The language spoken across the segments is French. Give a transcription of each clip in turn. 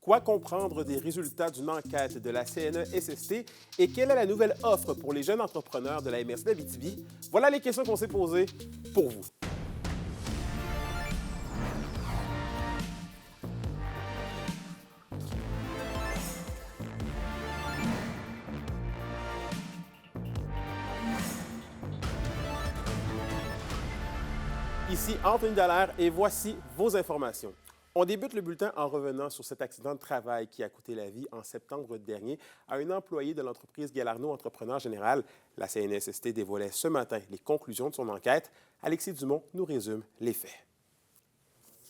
Quoi comprendre des résultats d'une enquête de la CNESST et quelle est la nouvelle offre pour les jeunes entrepreneurs de la MRC d'Abitibi? Voilà les questions qu'on s'est posées pour vous. Ici Anthony Dallaire et voici vos informations. On débute le bulletin en revenant sur cet accident de travail qui a coûté la vie en septembre dernier à un employé de l'entreprise Galarno Entrepreneur Général. La CNESST dévoilait ce matin les conclusions de son enquête. Alexis Dumont nous résume les faits.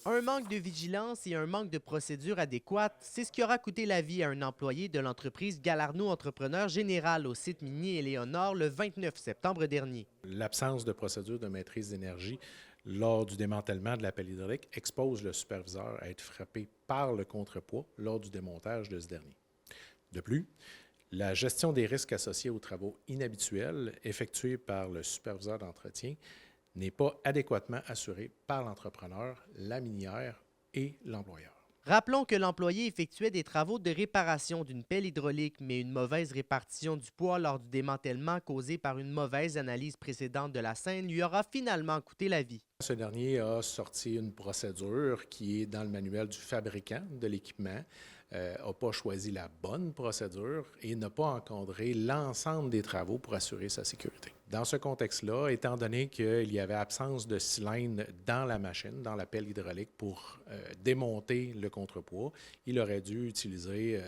Un manque de vigilance et un manque de procédures adéquates, c'est ce qui aura coûté la vie à un employé de l'entreprise Galarno Entrepreneur Général au site minier Éléonore le 29 septembre dernier. L'absence de procédure de maîtrise d'énergie lors du démantèlement de la pelle hydraulique expose le superviseur à être frappé par le contrepoids lors du démontage de ce dernier. De plus, la gestion des risques associés aux travaux inhabituels effectués par le superviseur d'entretien n'est pas adéquatement assurée par l'entrepreneur, la minière et l'employeur. Rappelons que l'employé effectuait des travaux de réparation d'une pelle hydraulique, mais une mauvaise répartition du poids lors du démantèlement causé par une mauvaise analyse précédente de la scène lui aura finalement coûté la vie. Ce dernier a sorti une procédure qui est dans le manuel du fabricant de l'équipement, n'a pas choisi la bonne procédure et n'a pas encadré l'ensemble des travaux pour assurer sa sécurité. Dans ce contexte-là, étant donné qu'il y avait absence de cylindre dans la machine, dans la pelle hydraulique pour démonter le contrepoids, il aurait dû utiliser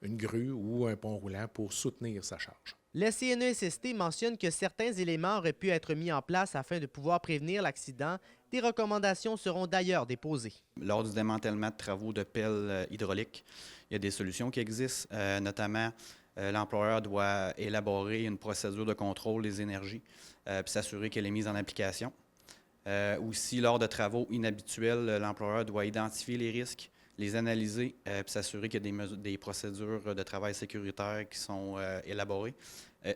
une grue ou un pont roulant pour soutenir sa charge. Le CNESST mentionne que certains éléments auraient pu être mis en place afin de pouvoir prévenir l'accident. Des recommandations seront d'ailleurs déposées. Lors du démantèlement de travaux de pelle hydraulique, il y a des solutions qui existent, notamment l'employeur doit élaborer une procédure de contrôle des énergies puis s'assurer qu'elle est mise en application. Aussi, lors de travaux inhabituels, l'employeur doit identifier les risques, les analyser puis s'assurer qu'il y a des procédures de travail sécuritaires qui sont élaborées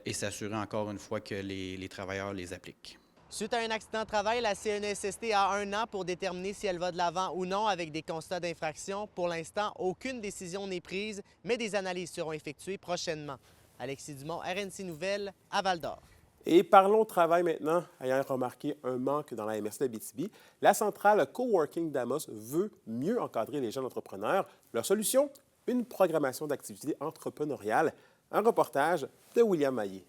et s'assurer encore une fois que les travailleurs les appliquent. Suite à un accident de travail, la CNESST a 1 an pour déterminer si elle va de l'avant ou non avec des constats d'infraction. Pour l'instant, aucune décision n'est prise, mais des analyses seront effectuées prochainement. Alexis Dumont, RNC Nouvelles, à Val-d'Or. Et parlons travail maintenant. Ayant remarqué un manque dans la MRC d'Abitibi, la centrale Coworking d'Amos veut mieux encadrer les jeunes entrepreneurs. Leur solution? Une programmation d'activités entrepreneuriales. Un reportage de William Maillé.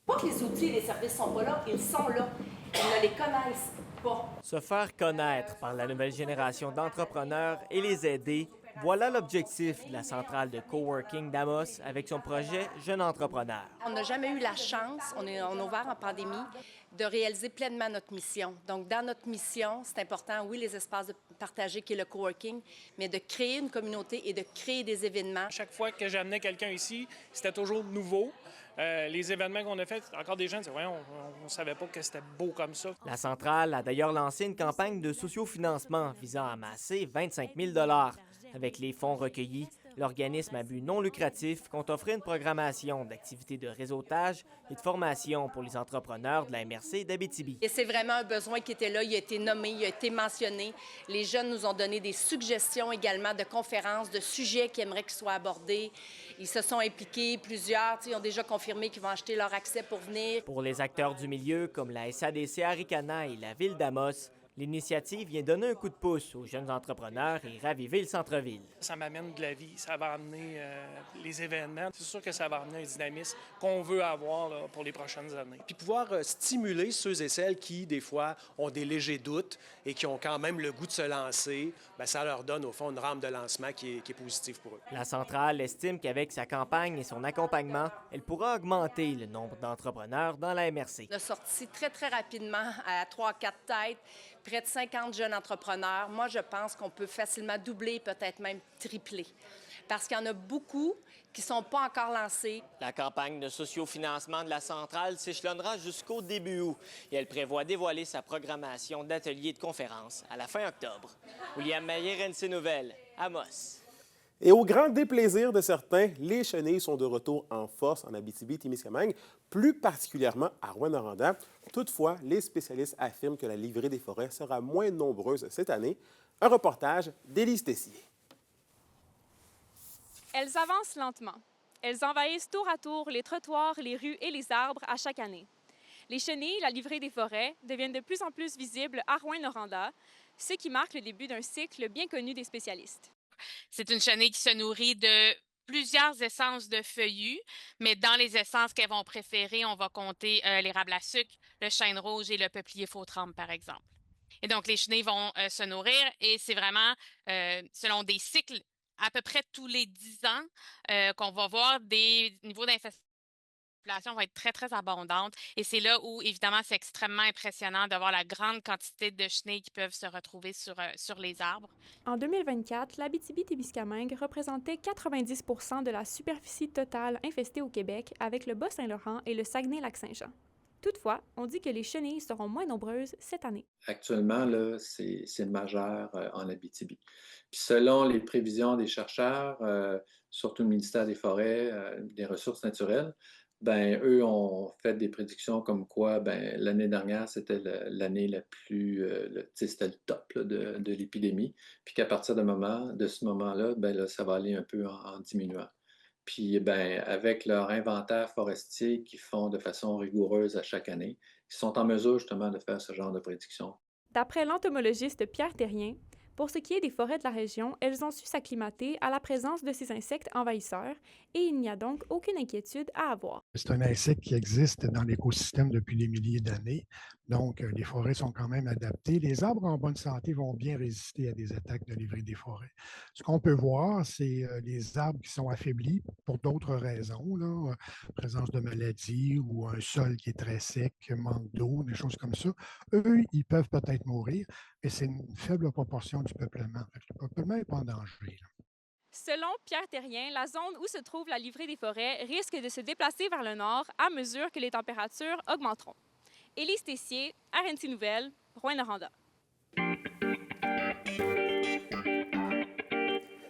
Pas que les outils et les services sont pas là, ils sont là. Ils ne les connaissent pas. Se faire connaître par la nouvelle génération d'entrepreneurs et les aider, voilà l'objectif de la centrale de coworking d'Amos avec son projet Jeunes entrepreneurs. On n'a jamais eu la chance, on est ouvert en pandémie, de réaliser pleinement notre mission. Donc, dans notre mission, c'est important, oui, les espaces partagés qui est le coworking, mais de créer une communauté et de créer des événements. Chaque fois que j'amenais quelqu'un ici, c'était toujours nouveau. Les événements qu'on a faits, encore des gens disaient « Ouais, on ne savait pas que c'était beau comme ça ». La centrale a d'ailleurs lancé une campagne de sociofinancement visant à amasser 25 000 $. Avec les fonds recueillis, l'organisme à but non lucratif compte offrir une programmation d'activités de réseautage et de formation pour les entrepreneurs de la MRC d'Abitibi. Et c'est vraiment un besoin qui était là, il a été nommé, il a été mentionné. Les jeunes nous ont donné des suggestions également de conférences, de sujets qu'ils aimeraient qu'ils soient abordés. Ils se sont impliqués, plusieurs ils ont déjà confirmé qu'ils vont acheter leur accès pour venir. Pour les acteurs du milieu, comme la SADC Aricana et la Ville d'Amos, l'initiative vient donner un coup de pouce aux jeunes entrepreneurs et raviver le centre-ville. Ça m'amène de la vie, ça va amener les événements. C'est sûr que ça va amener un dynamisme qu'on veut avoir là, pour les prochaines années. Puis pouvoir stimuler ceux et celles qui, des fois, ont des légers doutes et qui ont quand même le goût de se lancer, bien, ça leur donne, au fond, une rampe de lancement qui est positive pour eux. La centrale estime qu'avec sa campagne et son accompagnement, elle pourra augmenter le nombre d'entrepreneurs dans la MRC. On a sorti très, très rapidement à 3-4 têtes, près de 50 jeunes entrepreneurs. Moi, je pense qu'on peut facilement doubler, peut-être même tripler, parce qu'il y en a beaucoup qui ne sont pas encore lancés. La campagne de sociofinancement de la centrale s'échelonnera jusqu'au début août et elle prévoit dévoiler sa programmation d'ateliers et de conférences à la fin octobre. William Maillé, RNC Nouvelles, Amos. Et au grand déplaisir de certains, les chenilles sont de retour en force en Abitibi-Témiscamingue, plus particulièrement à Rouyn-Noranda. Toutefois, les spécialistes affirment que la livrée des forêts sera moins nombreuse cette année. Un reportage d'Élise Tessier. Elles avancent lentement. Elles envahissent tour à tour les trottoirs, les rues et les arbres à chaque année. Les chenilles, la livrée des forêts, deviennent de plus en plus visibles à Rouyn-Noranda, ce qui marque le début d'un cycle bien connu des spécialistes. C'est une chenille qui se nourrit de plusieurs essences de feuillus, mais dans les essences qu'elles vont préférer, on va compter l'érable à sucre, le chêne rouge et le peuplier faux-trempe, par exemple. Et donc, les chenilles vont se nourrir et c'est vraiment selon des cycles à peu près tous les 10 ans qu'on va voir des niveaux d'infestation vont être très, très abondantes. Et c'est là où, évidemment, c'est extrêmement impressionnant de voir la grande quantité de chenilles qui peuvent se retrouver sur les arbres. En 2024, l'Abitibi-Témiscamingue représentait 90 % de la superficie totale infestée au Québec avec le Bas-Saint-Laurent et le Saguenay-Lac-Saint-Jean. Toutefois, on dit que les chenilles seront moins nombreuses cette année. Actuellement, là, c'est majeur en Abitibi. Puis selon les prévisions des chercheurs, surtout le ministère des Forêts, des Ressources naturelles, ben eux ont fait des prédictions comme quoi ben, l'année dernière, c'était l'année la plus, c'était le top là, de l'épidémie, puis qu'à partir de ce moment-là, ben, là, ça va aller un peu en diminuant. Puis ben, avec leur inventaire forestier qu'ils font de façon rigoureuse à chaque année, ils sont en mesure justement de faire ce genre de prédictions. D'après l'entomologiste Pierre Terrien, pour ce qui est des forêts de la région, elles ont su s'acclimater à la présence de ces insectes envahisseurs et il n'y a donc aucune inquiétude à avoir. C'est un insecte qui existe dans l'écosystème depuis des milliers d'années, donc les forêts sont quand même adaptées. Les arbres en bonne santé vont bien résister à des attaques de livrée des forêts. Ce qu'on peut voir, c'est les arbres qui sont affaiblis pour d'autres raisons, là, présence de maladies ou un sol qui est très sec, manque d'eau, des choses comme ça. Eux, ils peuvent peut-être mourir, mais c'est une faible proportion du peuplement. Le peuplement n'est pas en danger. Là. Selon Pierre Terrien, la zone où se trouve la livrée des forêts risque de se déplacer vers le nord à mesure que les températures augmenteront. Élise Tessier, RNC Nouvelles, Rouyn-Noranda.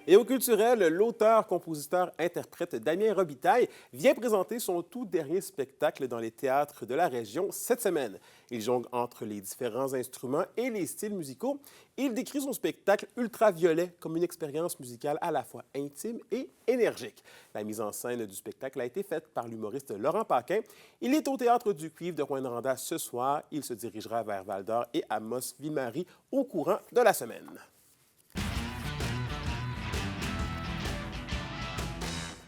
Et au culturel, l'auteur, compositeur, interprète Damien Robitaille vient présenter son tout dernier spectacle dans les théâtres de la région cette semaine. Il jongle entre les différents instruments et les styles musicaux. Il décrit son spectacle Ultraviolet comme une expérience musicale à la fois intime et énergique. La mise en scène du spectacle a été faite par l'humoriste Laurent Paquin. Il est au Théâtre du Cuivre de Rouyn-Noranda ce soir. Il se dirigera vers Val-d'Or et Amos Ville-Marie au courant de la semaine.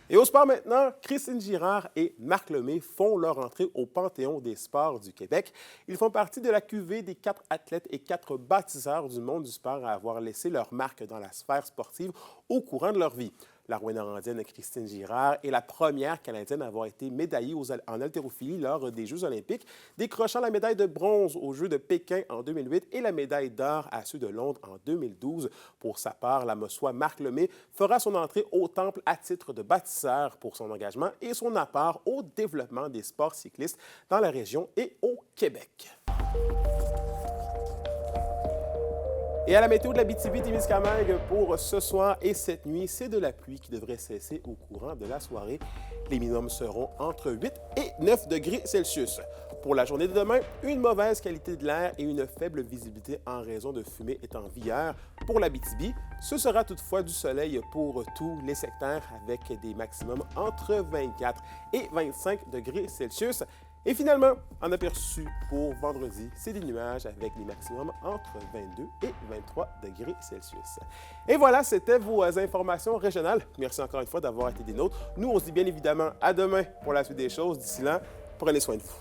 Et au sport maintenant, Christine Girard et Marc Lemay font leur entrée au Panthéon des sports du Québec. Ils font partie de la cuvée des 4 athlètes et 4 bâtisseurs du monde du sport à avoir laissé leur marque dans la sphère sportive au courant de leur vie. La Rouyn-Norandienne Christine Girard est la première Canadienne à avoir été médaillée en haltérophilie lors des Jeux olympiques, décrochant la médaille de bronze aux Jeux de Pékin en 2008 et la médaille d'or à ceux de Londres en 2012. Pour sa part, la Mossois Marc Lemay fera son entrée au Temple à titre de bâtisseur pour son engagement et son apport au développement des sports cyclistes dans la région et au Québec. Et à la météo de l'Abitibi-Témiscamingue pour ce soir et cette nuit, c'est de la pluie qui devrait cesser au courant de la soirée. Les minimums seront entre 8 et 9 degrés Celsius. Pour la journée de demain, une mauvaise qualité de l'air et une faible visibilité en raison de fumée est en vigueur pour l'Abitibi. Ce sera toutefois du soleil pour tous les secteurs avec des maximums entre 24 et 25 degrés Celsius. Et finalement, en aperçu pour vendredi, c'est des nuages avec des maximums entre 22 et 23 degrés Celsius. Et voilà, c'était vos informations régionales. Merci encore une fois d'avoir été des nôtres. Nous, on se dit bien évidemment à demain pour la suite des choses. D'ici là, prenez soin de vous.